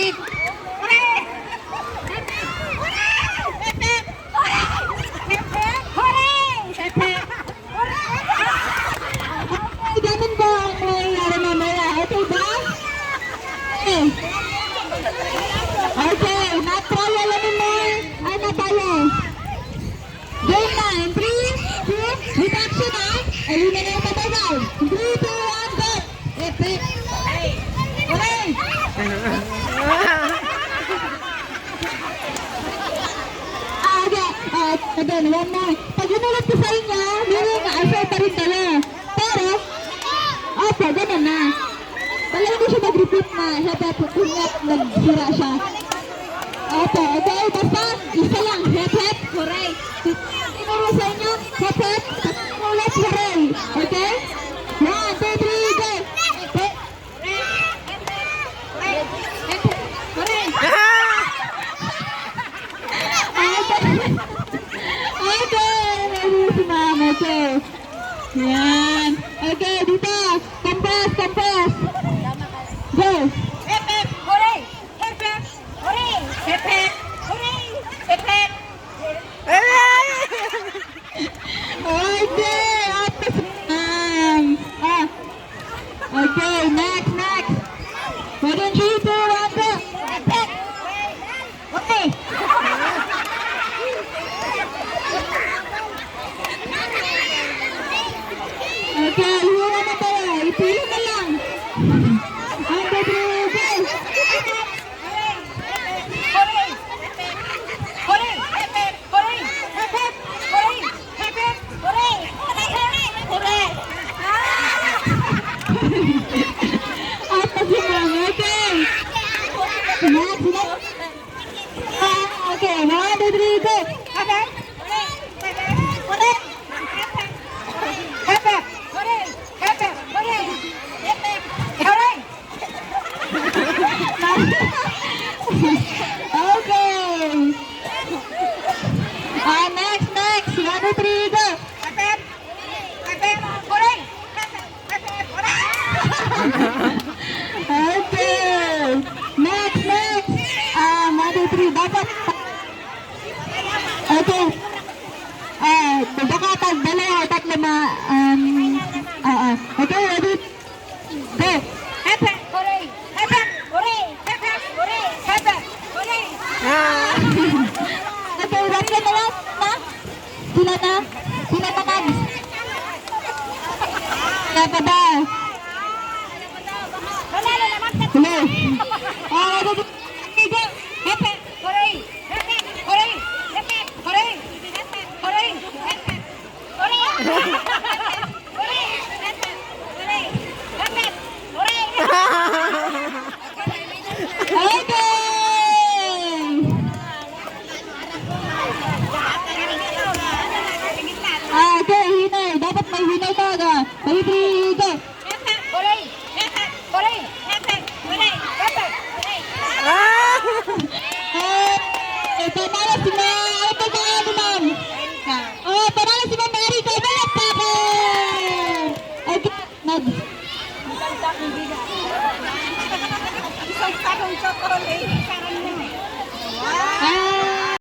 Hip-hip. Hooray! Ganun ba ang mangyayari mamaya? Okay ba? Okay, na-try alam mo. Ay, na-tayo. Game na. In 3, 2, with action ha. Ayun na yung patagal. 3, 2, 1, go. Hip-hip. Hooray! Again, one more. Pag inulit ko sa inyo, meron na asal pa rin dala. Pero, opo, ganun na. Wala hindi siya mag-repeat na. Hep-hep, kunyat, nagsira siya. Opo, okay, basta, isa lang. Hep-hep, hooray. Inulit sa inyo, hep-hep, inulit, hooray. Okay? 1, 2, 3, go! Hep-hep. Hooray. Okay. Yan. Okay, dito. Compass, compass. Go. Hep-hep, hooray! Hep-hep, hooray! Hep-hep, hooray! Hep-hep. Okay. Okay, next, next. 1, 2, 3, 2, 1, go. Hep-hep. Okay. Okay, hura na tayo. Ipili na lang. 1, 2, 3, go. Hooray! Hep-hep, hooray! Hep-hep, hooray! Hep-hep, hooray! Hep-hep, hooray! Hooray! Apat lang. Okay. Next, next. Okay, 1, 2, 3, go. Hep-hep, hooray! Hep-hep, hooray! Hep-hep, hooray! Hep-hep, hooray! Hep-hep, hooray! Okay. Next, next. 1, 2, 3, go. Hep-hep, hep-hep, hooray! Hep-hep, hep-hep, hooray! Okay. Next, next. 1, 2, 3. Dapat. Okay. Baka tag dalawa, tatlo na. Okay, ready? Go. Hep-hep, hooray! Hep-hep, hooray! Hep-hep, hooray! Hep-hep, hooray! Okay, ready na lang? Na? Sila na? Sila na mag? Sila pa daw? Manalo naman sa Hello? Go. Hep-hep, hooray! Hep-hep, hooray! Hep-hep, hooray! Hep-hep, hooray! Hep-hep, hooray! Hooray! Hep-hep, hooray! Hep-hep, hooray! Okay! Okay, hinay. Dapat may hinay talaga. 3, 3, go. Hep-hep, hooray! Hep-hep, hooray! Hep-hep, hooray! Hep-hep, hooray! Panalo si Ma'am. Ano ba ano, ma'am? Panalo si Ma'am Mary. Balak pa ako. Okay, Isang takong chocolate.